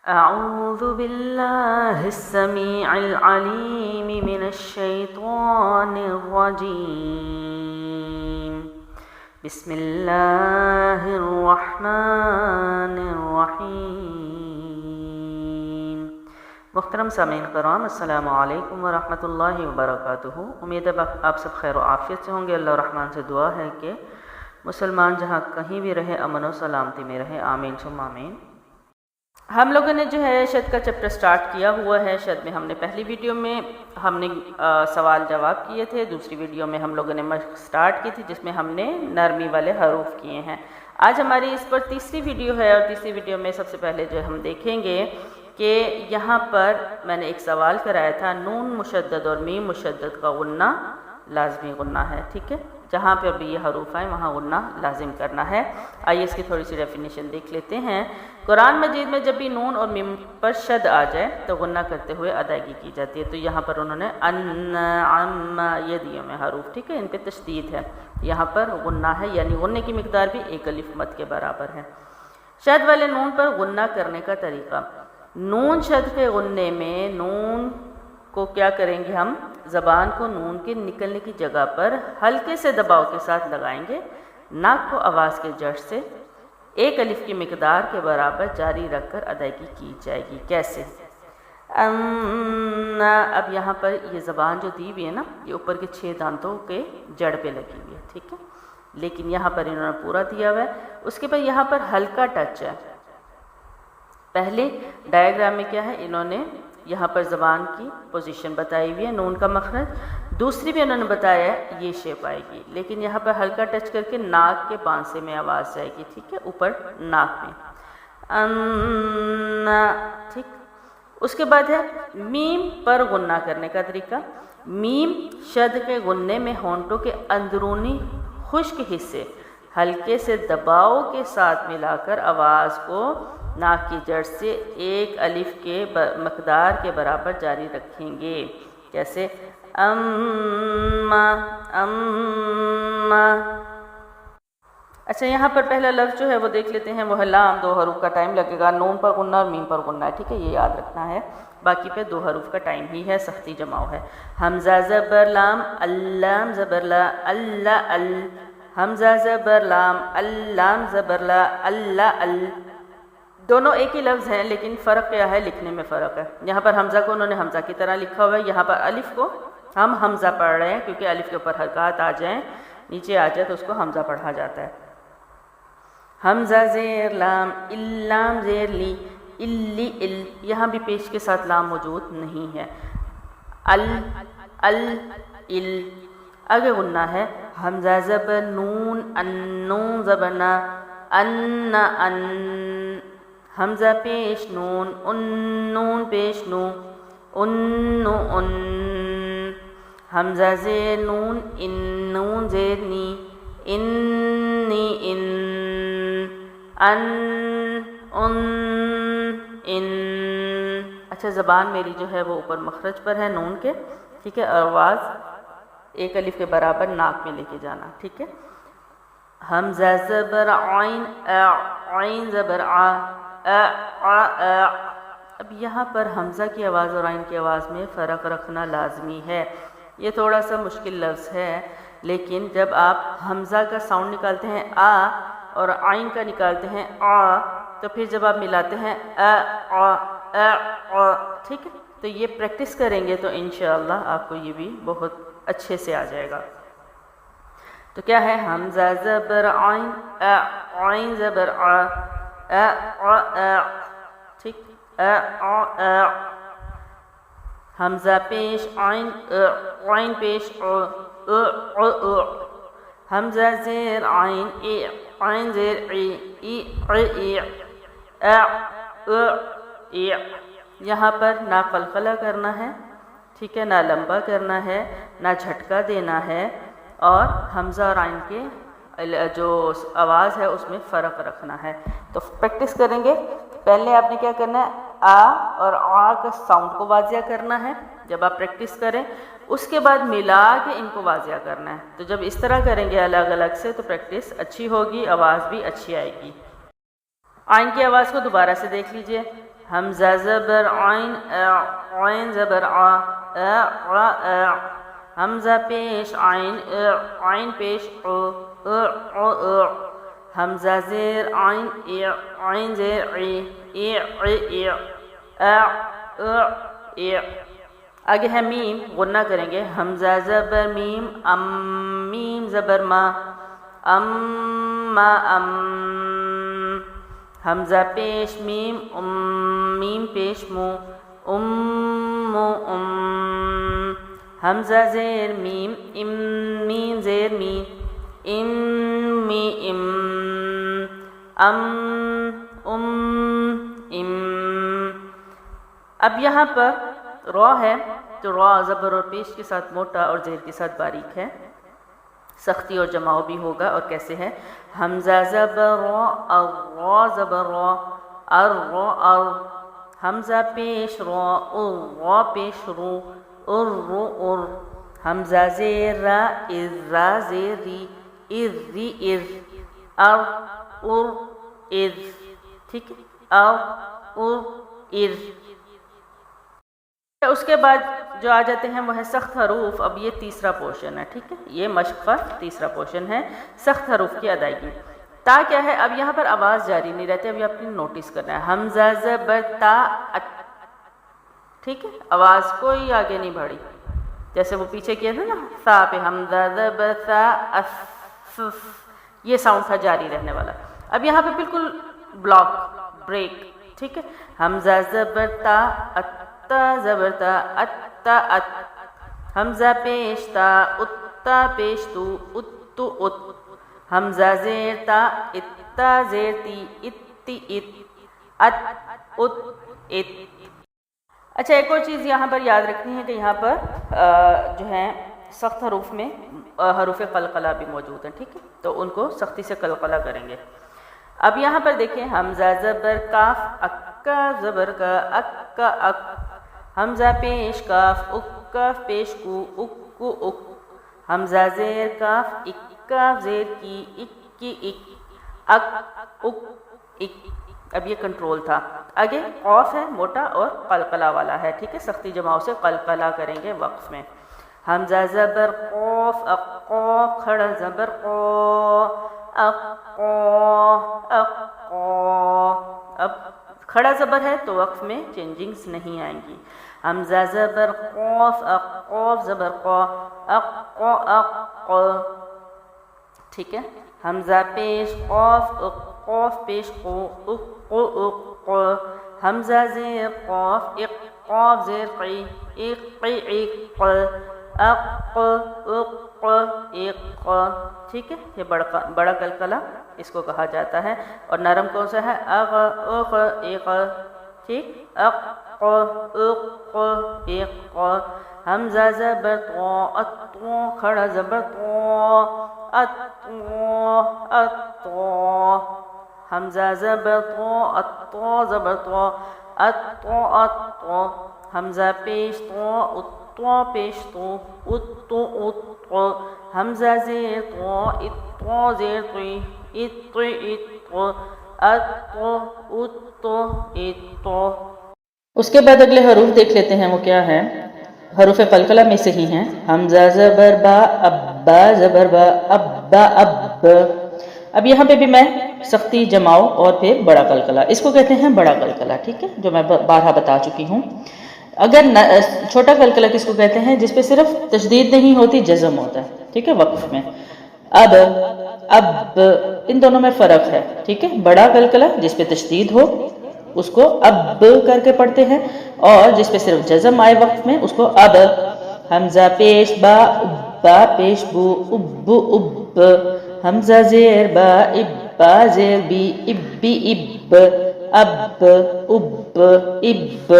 أعوذ بالله السميع العليم من الشيطان الرجيم بسم الله الرحمن الرحيم۔ محترم سامعین کرام، السلام علیکم ورحمۃ اللہ وبرکاتہ۔ امید ہے آپ سب خیر و عافیت سے ہوں گے۔ اللہ الرحمن سے دعا ہے کہ مسلمان جہاں کہیں بھی رہے امن و سلامتی میں رہے، آمین ثم آمین۔ ہم لوگوں نے جو ہے شد کا چیپٹر سٹارٹ کیا ہوا ہے۔ شد میں ہم نے پہلی ویڈیو میں ہم نے سوال جواب کیے تھے، دوسری ویڈیو میں ہم لوگوں نے مشق سٹارٹ کی تھی جس میں ہم نے نرمی والے حروف کیے ہیں۔ آج ہماری اس پر تیسری ویڈیو ہے، اور تیسری ویڈیو میں سب سے پہلے جو ہم دیکھیں گے کہ یہاں پر میں نے ایک سوال کرایا تھا، نون مشدد اور میم مشدد کا غنہ لازمی غنہ ہے، ٹھیک ہے؟ جہاں پہ بھی یہ حروف آئیں وہاں غنہ لازم کرنا ہے۔ آئیے اس کی تھوڑی سی ڈیفینیشن دیکھ لیتے ہیں۔ قرآن مجید میں جب بھی نون اور میم پر شد آ جائے تو غنہ کرتے ہوئے ادائیگی کی جاتی ہے۔ تو یہاں پر انہوں نے انعم یہ دیے میں حروف، ٹھیک ہے؟ ان پہ تشدید ہے، یہاں پر غنہ ہے، یعنی غنے کی مقدار بھی ایک الف مد کے برابر ہے۔ شد والے نون پر غنہ کرنے کا طریقہ، نون شد کے غنے میں نون کو کیا کریں گے، ہم زبان کو نون کے نکلنے کی جگہ پر ہلکے سے دباؤ کے ساتھ لگائیں گے، ناک کو آواز کے جڑ سے ایک الف کی مقدار کے برابر جاری رکھ کر ادائیگی کی جائے گی۔ کیسے؟ اب یہاں پر یہ زبان جو دی ہوئی ہے نا، یہ اوپر کے 6 دانتوں کے جڑ پہ لگی ہوئی ہے، ٹھیک ہے؟ لیکن یہاں پر انہوں نے پورا دیا ہوا ہے۔ اس کے بعد یہاں پر ہلکا ٹچ ہے۔ پہلے ڈائیگرام میں کیا ہے، انہوں نے یہاں پر زبان کی پوزیشن بتائی ہوئی ہے، نون کا مخرج، دوسری بھی انہوں نے بتایا ہے یہ شیپ آئے گی، لیکن یہاں پر ہلکا ٹچ کر کے ناک کے بانسے میں آواز جائے گی، ٹھیک ہے؟ اوپر ناک میں، ٹھیک۔ اس کے بعد ہے میم پر غنہ کرنے کا طریقہ۔ میم شد کے غنے میں ہونٹوں کے اندرونی خشک حصے ہلکے سے دباؤ کے ساتھ ملا کر آواز کو ناک کی جڑ سے ایک الف کے مقدار کے برابر جاری رکھیں گے۔ کیسے؟ اچھا، یہاں پر پہلا لفظ جو ہے وہ دیکھ لیتے ہیں، وہ ہے لام۔ 2 حروف کا ٹائم لگے گا، نون پر غنہ اور میم پر غنہ ہے، ٹھیک ہے؟ یہ یاد رکھنا ہے، باقی پہ 2 حروف کا ٹائم ہی ہے، سختی جماؤ ہے۔ حمزہ زبر لام، اللام زبر لا، اللہ ال، حمزہ زبر لام، اللام زبر لا، اللہ ال۔ دونوں ایک ہی لفظ ہیں، لیکن فرق کیا ہے؟ لکھنے میں فرق ہے۔ یہاں پر حمزہ کو انہوں نے حمزہ کی طرح لکھا ہوا ہے، یہاں پر الف کو ہم حمزہ پڑھ رہے ہیں، کیونکہ الف کے اوپر حرکات آ جائیں، نیچے آ جائے تو اس کو حمزہ پڑھا جاتا ہے۔ حمزہ زیر لام، اللام زیر لی، الی ال، یہاں بھی پیش کے ساتھ لام موجود نہیں ہے۔ ال ال ال۔ آگے غنہ ہے، حمزہ زبر نون، ان، نون زبر نا، ان ان، حمزہ پیش نون، ان، نون پیش نو، ان ان، حمزہ زیر نون، ان، نون زیر نی، انی ان، ان ان۔ اچھا، زبان میری جو ہے وہ اوپر مخرج پر ہے نون کے، ٹھیک ہے؟ اور آواز ایک الف کے برابر ناک میں لے کے جانا، ٹھیک ہے؟ حمزہ زبر عین، عین زبر آ، اب یہاں پر حمزہ کی آواز اور عین کی آواز میں فرق رکھنا لازمی ہے۔ یہ تھوڑا سا مشکل لفظ ہے، لیکن جب آپ حمزہ کا ساؤنڈ نکالتے ہیں آ اور عین کا نکالتے ہیں آ، تو پھر جب آپ ملاتے ہیں ٹھیک ہے؟ تو یہ پریکٹس کریں گے تو انشاءاللہ آپ کو یہ بھی بہت اچھے سے آ جائے گا۔ تو کیا ہے؟ حمزہ زبر عین، عین زبر آ، ٹھیک؟ حمزہ پیش عین، عین پیش حمزہ زیر عین، عین زیر یہاں پر نہ قلقلہ کرنا ہے، ٹھیک ہے؟ نہ لمبا کرنا ہے، نہ جھٹکا دینا ہے، اور حمزہ اور عین کے جو آواز ہے اس میں فرق رکھنا ہے۔ تو پریکٹس کریں گے۔ پہلے آپ نے کیا کرنا ہے، آ اور آ کا ساؤنڈ کو واضح کرنا ہے جب آپ پریکٹس کریں، اس کے بعد ملا کے ان کو واضح کرنا ہے۔ تو جب اس طرح کریں گے الگ الگ سے تو پریکٹس اچھی ہوگی، آواز بھی اچھی آئے گی۔ عین کی آواز کو دوبارہ سے دیکھ لیجئے، حمزہ زبر عین عین زبر حمزہ پیش عین عین پیش حمزہ زیر عین عین زیر آگے ہے میم، غنہ کریں گے، حمزہ زبر میم میم زبر ما حمزہ پیش میم میم پیش مو حمزہ زیر میم میم زیر می اب یہاں پر را ہے تو را زبر اور پیش کے ساتھ موٹا اور زیر کے ساتھ باریک ہے، سختی اور جماؤ بھی ہوگا، اور کیسے ہے؟ حمزہ زبر را را زبر را را حمزہ پیش را را پیش رو حمزہ زیر را را زیر ری ٹھیک ہے، اس کے بعد جو آ جاتے ہیں وہ ہے سخت حروف۔ اب یہ تیسرا پورشن ہے، ٹھیک ہے، یہ مشق کا تیسرا پورشن ہے، سخت حروف کی ادائیگی۔ تا کیا ہے؟ اب یہاں پر آواز جاری نہیں رہتی، اب یہ اپنی نوٹس کرنا ہے۔ حمزہ زبر تا ٹھیک ہے، آواز کوئی آگے نہیں بڑھی، جیسے وہ پیچھے کیا تھا نا سا پہ، حمزہ زبر سا یہ ساؤنڈ تھا جاری رہنے والا۔ اب یہاں پہ بالکل بلاک بریک، ٹھیک ہے، حمزہ زبر تا تا زبر تا اتا حمزہ پیش تا اتا پیش تو ات حمزہ زیر تا اتا زیر تی اتی ات اچھا، ایک اور چیز یہاں پر یاد رکھنی ہے کہ یہاں پر جو ہے سخت حروف میں حروف قلقلہ بھی موجود ہیں، ٹھیک ہے، تو ان کو سختی سے قلقلہ کریں گے۔ اب یہاں پر دیکھیں، حمزہ زبر کاف اکا زبر کا اکا اک حمزہ پیش کاف اکاف پیش کو اکو اک حمزہ زیر کاف اکاف زیر کی اکی اک اک اک اک۔ اب یہ کنٹرول تھا۔ آگے قوف ہے، موٹا اور قلقلہ والا ہے، ٹھیک ہے، سختی جماؤ سے قلقلہ کریں گے وقف میں۔ حمزہ زبر قوف اقوف کھڑا زبر قو اب کھڑا زبر ہے تو وقف میں چینجنگز نہیں آئیں گی۔ حمزہ زبر قوف اقوف زبر قو ٹھیک ہے، حمزہ پیش قوف قوف پیش قو حمزہ زیر قوف قوف زیر قی ٹھیک ہے، یہ بڑا قلقلہ اس کو کہا جاتا ہے، اور نرم کون سا ہے؟ ٹھیک، حمزہ زبر تو کھڑا زبر تو حمزہ زبر تو زبر تو حمزہ پیش تو پیش تو حمزہ زیر تو زیر اس کے بعد اگلے حروف دیکھ لیتے ہیں وہ کیا ہے۔ حروف قلقلہ میں سے ہی ہیں۔ حمزہ زبر با ابا زبر با ابا اب اب یہاں پہ بھی میں سختی جماؤ اور پھر بڑا قلقلہ، اس کو کہتے ہیں بڑا قلقلہ، ٹھیک ہے، جو میں بارہا بتا چکی ہوں۔ اگر چھوٹا قلقلہ کس کو کہتے ہیں؟ جس پہ صرف تشدید نہیں ہوتی، جزم ہوتا ہے، ٹھیک ہے، وقف میں۔ اب ان دونوں میں فرق ہے، ٹھیک ہے، بڑا قلقلہ جس پہ تشدید ہو اس کو اب کر کے پڑھتے ہیں، اور جس پہ صرف جزم آئے وقت میں اس کو اب۔ حمزہ پیش با با پیش بو اب اب حمزہ زیر با ابا زیر بی ابی اب اب اب اب۔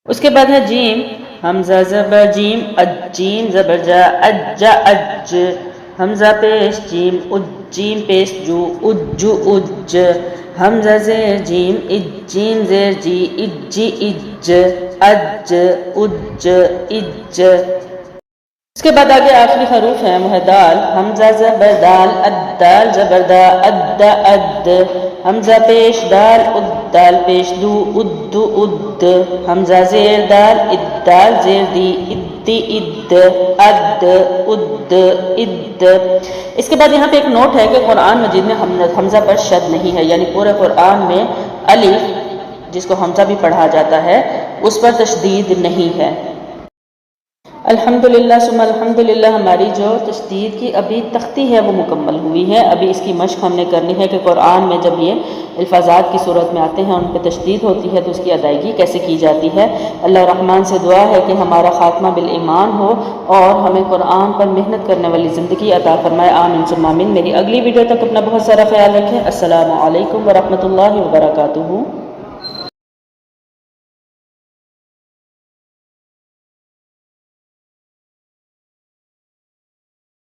اس کے بعد ہے جیم۔ حمزہ زبر جیم اجیم زبر جا اجا اج حمزہ پیش جیم اجیم پیش جو اجو اج حمزہ زیر جیم اجیم زیر جی اجی اج اج اج اج۔ اس کے بعد آگے آخری حروف ہیں وہ ہے دال، حمزہ زبر دال، الدال زبر دا، اد اد، حمزہ پیش دال، دال پیش دو، اد اد، حمزہ زیر دال، دال زیر دی، اد اد، اد اد اد۔ اس کے بعد یہاں پہ ایک نوٹ ہے کہ قرآن مجید میں حمزہ پر شد نہیں ہے، یعنی پورے قرآن میں الف جس کو حمزہ بھی پڑھا جاتا ہے اس پر تشدید نہیں ہے۔ الحمدللہ ثم الحمدللہ، ہماری جو تشدید کی ابھی تختی ہے وہ مکمل ہوئی ہے۔ ابھی اس کی مشق ہم نے کرنی ہے کہ قرآن میں جب یہ الفاظات کی صورت میں آتے ہیں ان پہ تشدید ہوتی ہے تو اس کی ادائیگی کیسے کی جاتی ہے۔ اللہ الرحمن سے دعا ہے کہ ہمارا خاتمہ بالایمان ہو اور ہمیں قرآن پر محنت کرنے والی زندگی عطا فرمائے، آمین ثم آمین۔ میری اگلی ویڈیو تک اپنا بہت سارا خیال رکھیں۔ السلام علیکم ورحمۃ اللہ وبرکاتہ۔